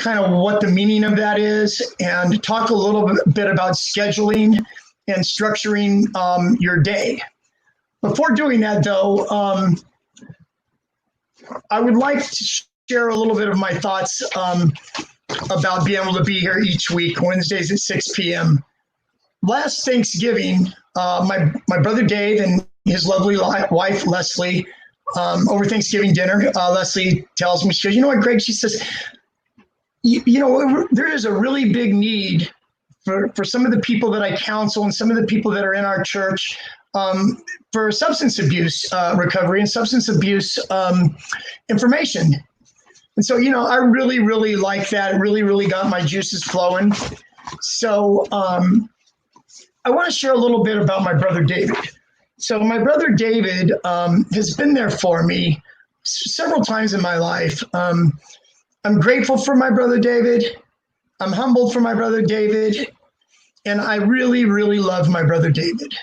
kind of what the meaning of that is and talk a little bit about scheduling and structuring your day. Before doing that, though, I would like to share a little bit of my thoughts about being able to be here each week, Wednesdays at 6 p.m. Last Thanksgiving, my brother Dave and his lovely wife, Leslie, over Thanksgiving dinner, Leslie tells me, she goes, you know what, Greg, she says, you know, there is a really big need for some of the people that I counsel and some of the people that are in our church for substance abuse recovery and substance abuse information. And so, you know, I really, really like that. It really, really got my juices flowing. So I want to share a little bit about my brother David. So my brother David has been there for me several times in my life. I'm grateful for my brother David. I'm humbled for my brother David. And I really, really love my brother David.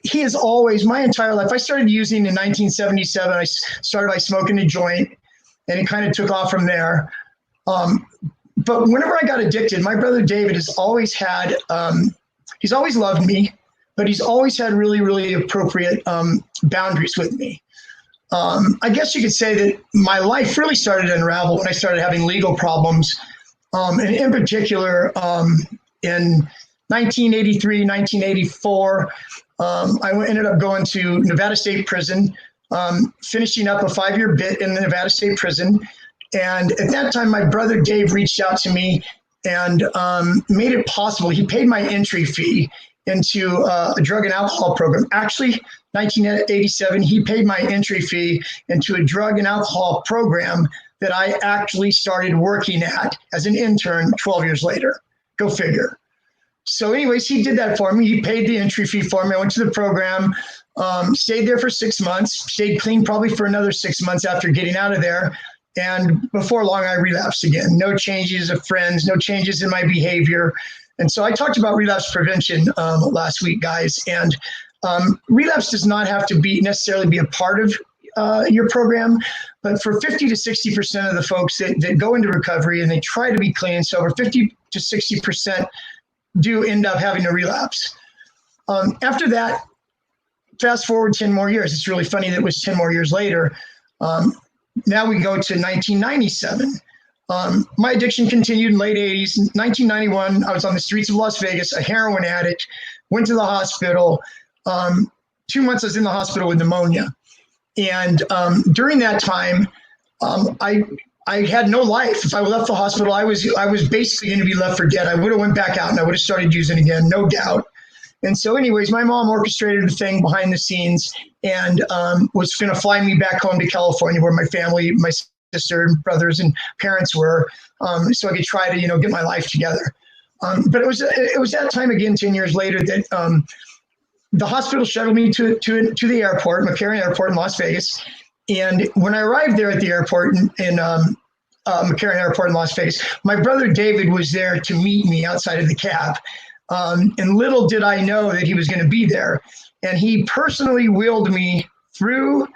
He is always, my entire life, I started using in 1977. I started by smoking a joint, and it kind of took off from there. But whenever I got addicted, my brother David has always had, he's always loved me, but he's always had really, really appropriate boundaries with me. I guess you could say that my life really started to unravel when I started having legal problems. And in particular, in 1983, 1984, I ended up going to Nevada State Prison, finishing up a 5-year bit in the Nevada State Prison. And at that time, my brother Dave reached out to me and made it possible. He paid my entry fee into a drug and alcohol program. Actually, 1987, he paid my entry fee into a drug and alcohol program that I actually started working at as an intern 12 years later. Go figure. So anyways, he did that for me. He paid the entry fee for me. I went to the program, stayed there for 6 months, stayed clean probably for another 6 months after getting out of there. And before long, I relapsed again. No changes of friends, no changes in my behavior. And so I talked about relapse prevention last week, guys. And relapse does not have to necessarily be a part of your program, but for 50 to 60% of the folks that go into recovery and they try to be clean and sober, 50 to 60% do end up having a relapse. After that, fast forward 10 more years. It's really funny that it was 10 more years later. Now we go to 1997. My addiction continued in late 80s. In 1991, I was on the streets of Las Vegas, a heroin addict, went to the hospital. 2 months I was in the hospital with pneumonia. And during that time, I had no life. If I left the hospital, I was basically going to be left for dead. I would have went back out and I would have started using again, no doubt. And so anyways, my mom orchestrated a thing behind the scenes and was going to fly me back home to California where my family, my sister, and brothers and parents were, so I could try to, get my life together. But it was that time again, 10 years later, that the hospital shuttled me to the airport, McCarran Airport in Las Vegas. And when I arrived there at the airport in McCarran Airport in Las Vegas, my brother David was there to meet me outside of the cab. And little did I know that he was going to be there. And he personally wheeled me through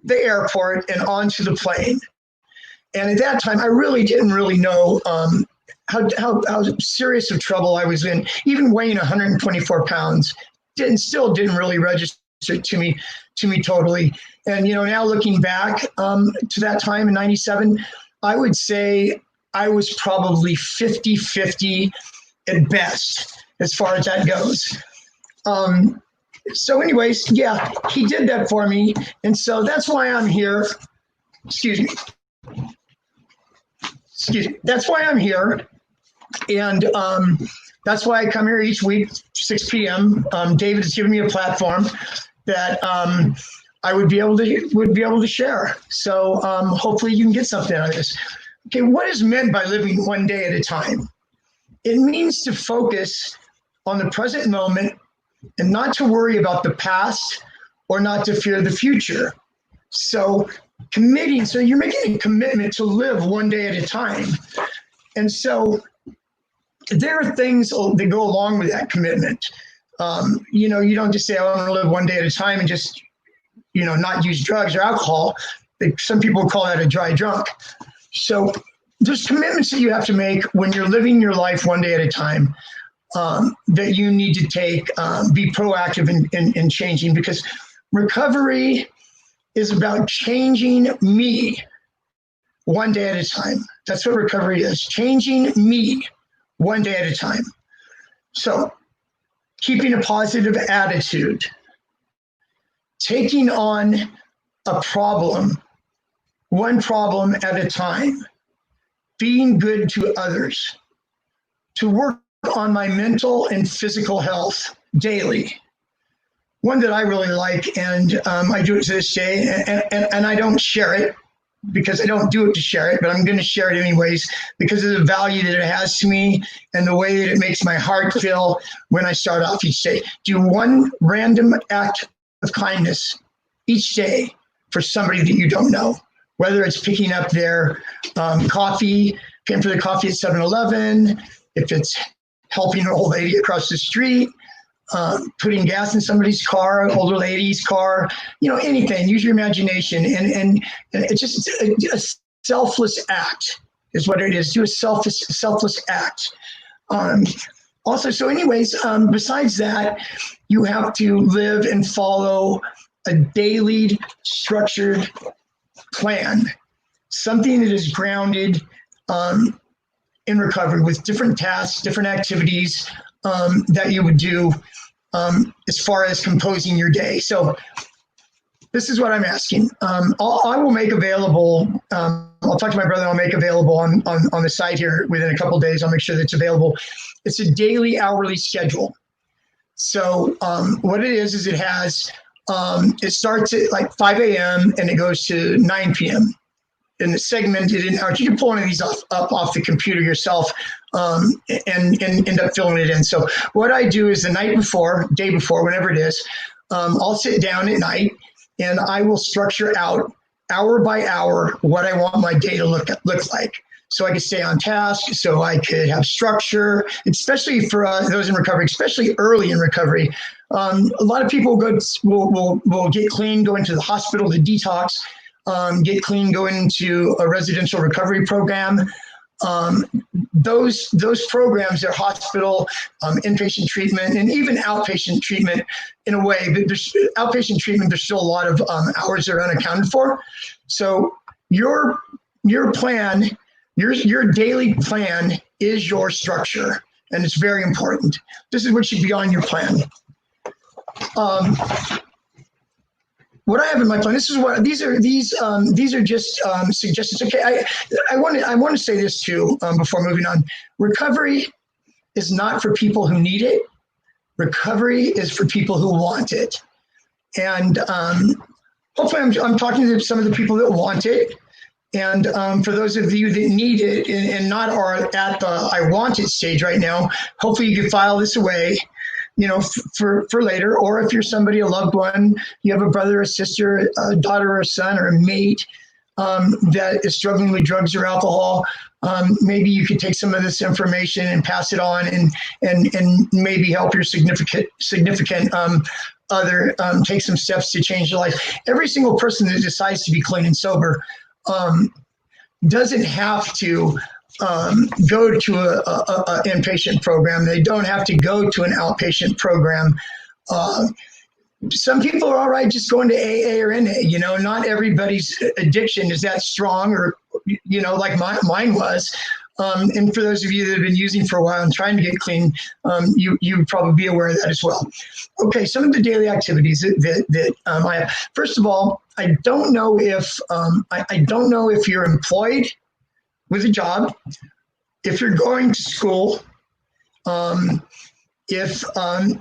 the airport and onto the plane. And at that time, I really didn't know how serious of trouble I was in. Even weighing 124 pounds still didn't really register to me totally. And, now looking back to that time in 97, I would say I was probably 50-50 at best, as far as that goes. So anyways, yeah, he did that for me. And so that's why I'm here. Excuse me. That's why I'm here. And that's why I come here each week, 6 p.m. David has given me a platform that I would be able to share. So hopefully you can get something out of this. Okay, what is meant by living one day at a time? It means to focus on the present moment and not to worry about the past or not to fear the future. So you're making a commitment to live one day at a time. And so there are things that go along with that commitment. You don't just say, I want to live one day at a time and just, not use drugs or alcohol. Some people call that a dry drunk. So there's commitments that you have to make when you're living your life one day at a time, that you need to take, be proactive in changing, because recovery is about changing me one day at a time. That's what recovery is, changing me one day at a time. So keeping a positive attitude, taking on a problem, one problem at a time, being good to others, to work on my mental and physical health daily. One that I really like, and I do it to this day, and I don't share it because I don't do it to share it, but I'm going to share it anyways because of the value that it has to me and the way that it makes my heart feel when I start off each day. Do one random act of kindness each day for somebody that you don't know, whether it's picking up their coffee, paying for the coffee at 7-Eleven, if it's helping an old lady across the street, putting gas in somebody's car, older lady's car, anything. Use your imagination, and it's just a selfless act is what it is. Do a selfless act. Also, so anyways, besides that, you have to live and follow a daily structured plan, something that is grounded in recovery with different tasks, different activities that you would do as far as composing your day. So this is what I'm asking. I will make available, I'll talk to my brother, I'll make available on the site here within a couple of days. I'll make sure that it's available. It's a daily hourly schedule. So what it is it has, it starts at like 5 a.m. and it goes to 9 p.m. and it's segmented in hours. You can pull one of these off the computer yourself and end up filling it in. So what I do is the night before, day before, whenever it is, I'll sit down at night and I will structure out hour by hour what I want my day to look like. So I could stay on task, so I could have structure, especially for those in recovery, especially early in recovery. A lot of people will get clean, go into the hospital to detox, get clean, go into a residential recovery program. Those programs are hospital, inpatient treatment, and even outpatient treatment in a way. But there's outpatient treatment, there's still a lot of hours that are unaccounted for. So your plan, your daily plan is your structure, and it's very important. This is what should be on your plan. What I have in my plan, these are just suggestions. Okay, I want to say this too before moving on. Recovery is not for people who need it. Recovery is for people who want it. And hopefully I'm talking to some of the people that want it. And for those of you that need it and not are at the I want it stage right now, hopefully you can file this away, for later. Or if you're somebody, a loved one, you have a brother, a sister, a daughter, or a son, or a mate that is struggling with drugs or alcohol, maybe you could take some of this information and pass it on and maybe help your significant other take some steps to change their life. Every single person that decides to be clean and sober doesn't have to go to a inpatient program. They don't have to go to an outpatient program. Some people are all right just going to AA or NA. Not everybody's addiction is that strong, or like mine was. And for those of you that have been using for a while and trying to get clean, you would probably be aware of that as well. Okay, some of the daily activities that I have. First of all, I don't know if you're employed with a job, if you're going to school, if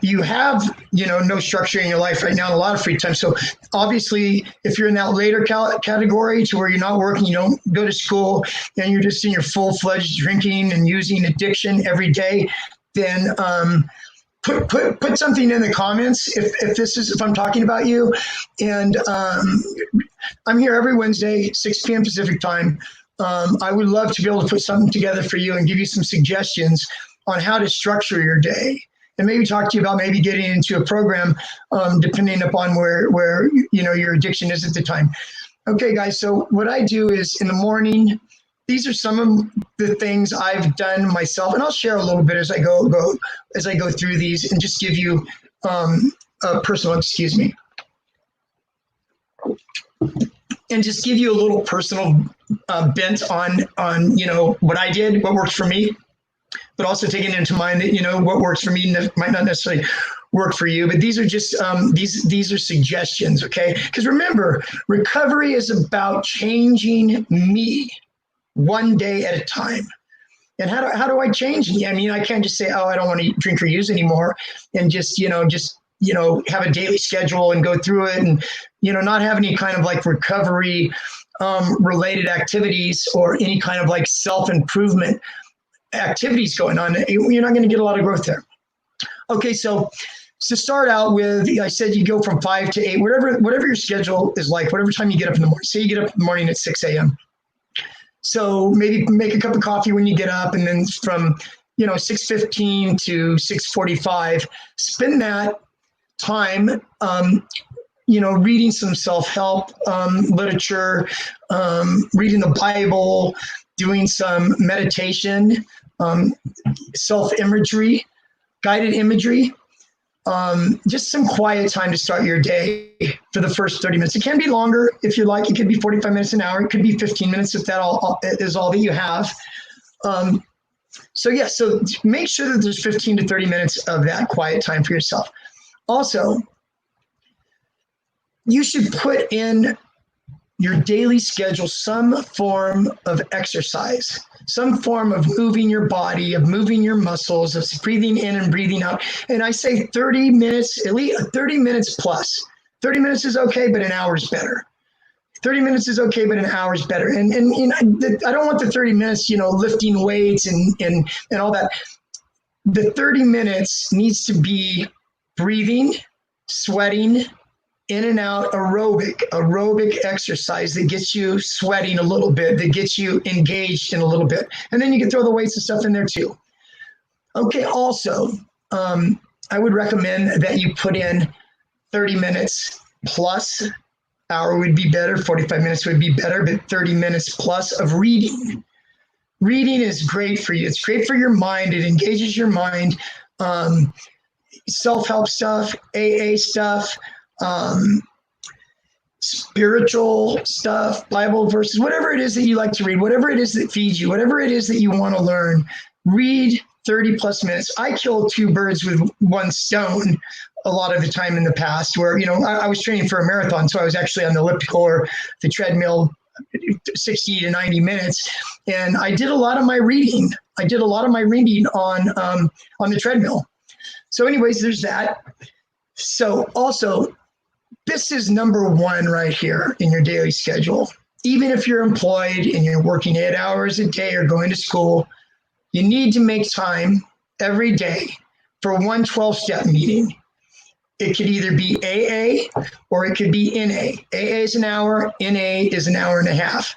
you have no structure in your life right now, a lot of free time. So obviously, if you're in that later category to where you're not working, you don't go to school, and you're just in your full-fledged drinking and using addiction every day, then put something in the comments if I'm talking about you. And I'm here every Wednesday, 6 p.m. Pacific time. I would love to be able to put something together for you and give you some suggestions on how to structure your day, and maybe talk to you about maybe getting into a program depending upon where your addiction is at the time. Okay, guys, so what I do is in the morning, these are some of the things I've done myself, and I'll share a little bit as I go through these, and just give you a personal, excuse me, and just give you a little personal bent on what I did, what worked for me, but also taking into mind that what works for me might not necessarily work for you. But these are just these are suggestions, okay? Because remember, recovery is about changing me one day at a time. And how do I change me? I mean, I can't just say, oh, I don't want to drink or use anymore, and just have a daily schedule and go through it, and not have any kind of like recovery related activities or any kind of like self-improvement activities going on. You're not going to get a lot of growth there. Okay, so to start out with, I said you go from 5 to 8, whatever your schedule is like, whatever time you get up in the morning. Say you get up in the morning at 6 a.m. So maybe make a cup of coffee when you get up, and then from 6:15 to 6:45, spend that time reading some self-help literature, reading the Bible, doing some meditation, self-imagery, guided imagery, just some quiet time to start your day for the first 30 minutes. It can be longer if you like. It could be 45 minutes, an hour. It could be 15 minutes if that is all that you have. So make sure that there's 15 to 30 minutes of that quiet time for yourself. Also, you should put in your daily schedule some form of exercise, some form of moving your body, of moving your muscles, of breathing in and breathing out. And I say 30 minutes, at least 30 minutes plus. 30 minutes is okay, but an hour is better. 30 minutes is okay, but an hour is better. And I don't want the 30 minutes, lifting weights and all that. The 30 minutes needs to be breathing, sweating, in and out, aerobic exercise that gets you sweating a little bit, that gets you engaged in a little bit. And then you can throw the weights and stuff in there too. Okay, also, I would recommend that you put in 30 minutes plus. Hour would be better, 45 minutes would be better, but 30 minutes plus of reading. Reading is great for you. It's great for your mind. It engages your mind. Self-help stuff, AA stuff, spiritual stuff, Bible verses, whatever it is that you like to read, whatever it is that feeds you, whatever it is that you want to learn, read 30 plus minutes. I kill two birds with one stone a lot of the time in the past, where, I was training for a marathon. So I was actually on the elliptical or the treadmill 60 to 90 minutes. And I did a lot of my reading. on the treadmill. So anyways, there's that. So also, this is number one right here in your daily schedule. Even if you're employed and you're working 8 hours a day or going to school, you need to make time every day for one 12-step meeting. It could either be AA or it could be NA. AA is an hour, NA is an hour and a half.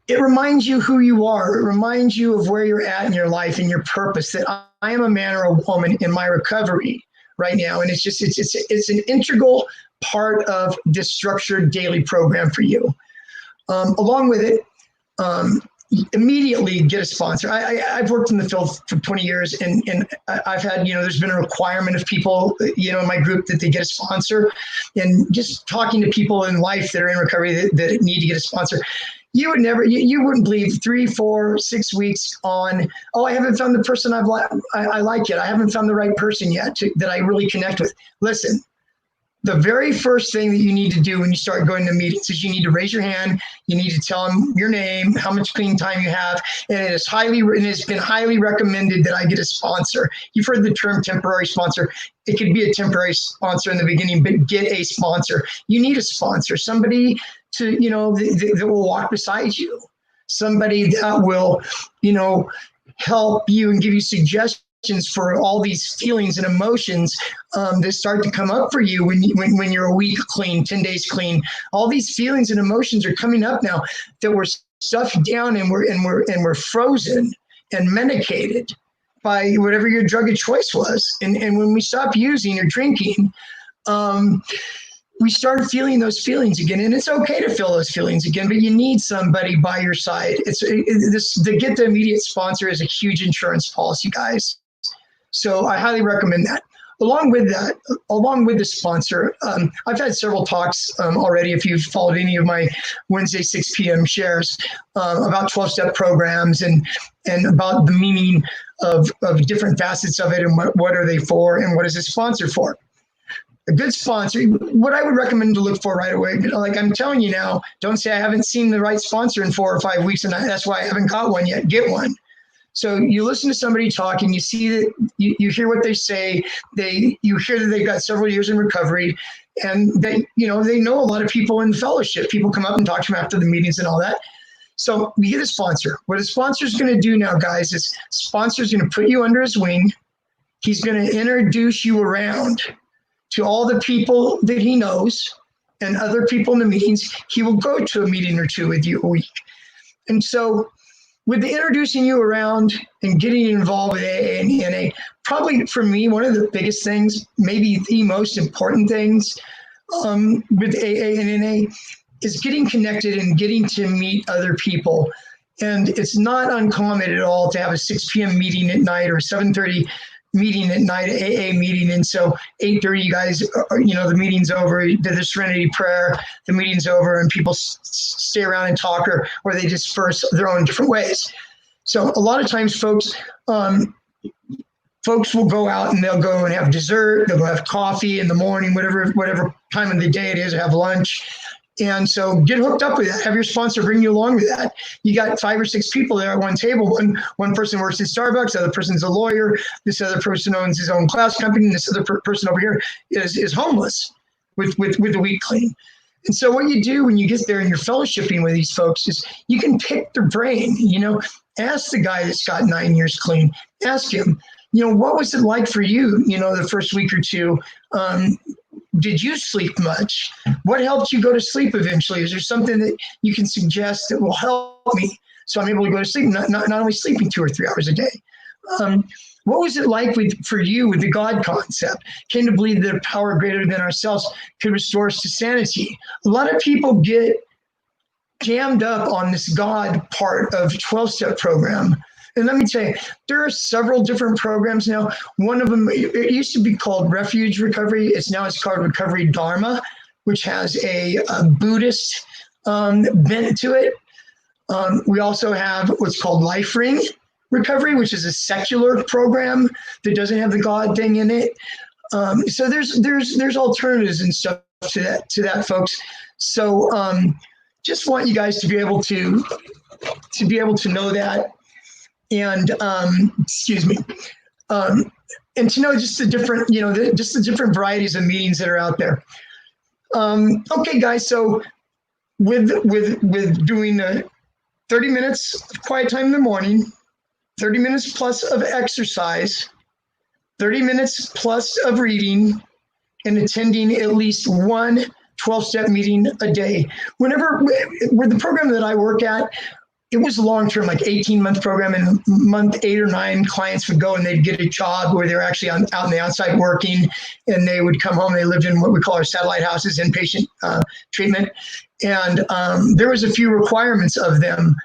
It reminds you who you are. It reminds you of where you're at in your life and your purpose, that I am a man or a woman in my recovery right now. And it's an integral part of this structured daily program for you. Along with it, immediately get a sponsor. I've worked in the field for 20 years, and I've had, there's been a requirement of people, in my group that they get a sponsor. And just talking to people in life that are in recovery that need to get a sponsor, you wouldn't believe 3, 4, 6 weeks on, I haven't found the person I like yet. I haven't found the right person yet that I really connect with. Listen, the very first thing that you need to do when you start going to meetings is you need to raise your hand. You need to tell them your name, how much clean time you have. And it's been highly recommended that I get a sponsor. You've heard the term temporary sponsor. It could be a temporary sponsor in the beginning, but get a sponsor. You need a sponsor, somebody to, that will walk beside you, somebody that will, help you and give you suggestions for all these feelings and emotions that start to come up for you when you're a week clean, 10 days clean. All these feelings and emotions are coming up now that we're stuffed down and we're frozen and medicated by whatever your drug of choice was. And when we stop using or drinking, we started feeling those feelings again. And it's okay to feel those feelings again, but you need somebody by your side. To get the immediate sponsor is a huge insurance policy, guys. So I highly recommend that. Along with the sponsor, I've had several talks already, if you've followed any of my Wednesday 6 p.m. shares, about 12-step programs and about the meaning of different facets of it and what are they for and what is a sponsor for. A good sponsor, what I would recommend to look for right away, like I'm telling you now, don't say I haven't seen the right sponsor in 4 or 5 weeks and that's why I haven't got one yet. Get one. So you listen to somebody talk and you see that you hear what they say. You hear that they've got several years in recovery, and they know a lot of people in the fellowship. People come up and talk to them after the meetings and all that. So you get a sponsor. What a sponsor is going to do now, guys, is sponsor is going to put you under his wing. He's going to introduce you around to all the people that he knows and other people in the meetings. He will go to a meeting or two with you a week. And so with the introducing you around and getting involved with AA and NA, probably for me, one of the biggest things, maybe the most important things with AA and NA is getting connected and getting to meet other people. And it's not uncommon at all to have a 6 p.m. meeting at night or a 7:30 meeting at night, AA meeting. And so 8:30, you guys, the meeting's over, did the serenity prayer, the meeting's over, and people stay around and talk, or they disperse their own different ways. So a lot of times folks will go out and they'll go and have dessert, they'll go have coffee in the morning, whatever time of the day it is, have lunch. And so get hooked up with that. Have your sponsor bring you along with that. You got 5 or 6 people there at one table. One person works at Starbucks, the other person's a lawyer, this other person owns his own class company, and this other person over here is homeless with the week clean. And so what you do when you get there and you're fellowshipping with these folks is you can pick their brain. Ask the guy that's got 9 years clean. Ask him, what was it like for you, the first week or two? Did you sleep much? What helped you go to sleep eventually? Is there something that you can suggest that will help me so I'm able to go to sleep, not only sleeping 2 or 3 hours a day? What was it like for you with the God concept? Came to believe that a power greater than ourselves could restore us to sanity. A lot of people get jammed up on this God part of 12-step program. And let me tell you, there are several different programs now. One of them, it used to be called Refuge Recovery. It's called Recovery Dharma, which has a Buddhist bent to it. We also have what's called Life Ring Recovery, which is a secular program that doesn't have the God thing in it. So there's alternatives and stuff to that, folks. So just want you guys to be able to know that. And and to know just the different, just the different varieties of meetings that are out there. Okay, guys. So with doing 30 minutes of quiet time in the morning, 30 minutes plus of exercise, 30 minutes plus of reading, and attending at least one 12-step meeting a day. With the program that I work at, it was long-term, like 18-month program, and month 8 or 9, clients would go and they'd get a job where they're actually out on the outside working, and they would come home. They lived in what we call our satellite houses, inpatient treatment. And there was a few requirements of them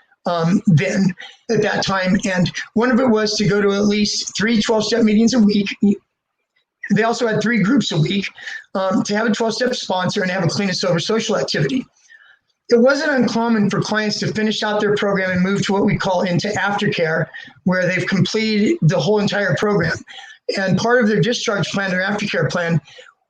then at that time. And one of it was to go to at least 3 12-step meetings a week. They also had 3 groups a week, to have a 12-step sponsor and have a clean and sober social activity. It wasn't uncommon for clients to finish out their program and move to what we call into aftercare, where they've completed the whole entire program. And part of their discharge plan, their aftercare plan,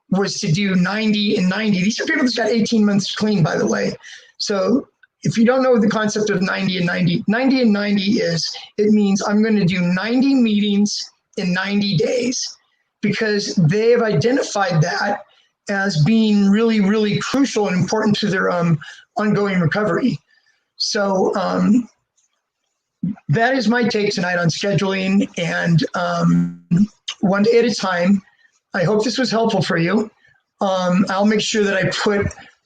was to do 90 and 90. These are people that got 18 months clean, by the way. So if you don't know the concept of 90 and 90, 90 and 90 it means I'm going to do 90 meetings in 90 days, because they have identified that as being really, really crucial and important to their ongoing recovery. So that is my take tonight on scheduling and one day at a time. I hope this was helpful for you. I'll make sure that I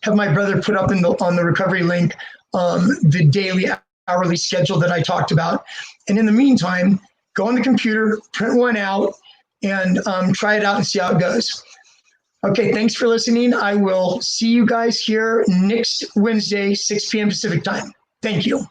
have my brother put up on the recovery link the daily, hourly schedule that I talked about. And in the meantime, go on the computer, print one out, and try it out and see how it goes. Okay, thanks for listening. I will see you guys here next Wednesday, 6 p.m. Pacific time. Thank you.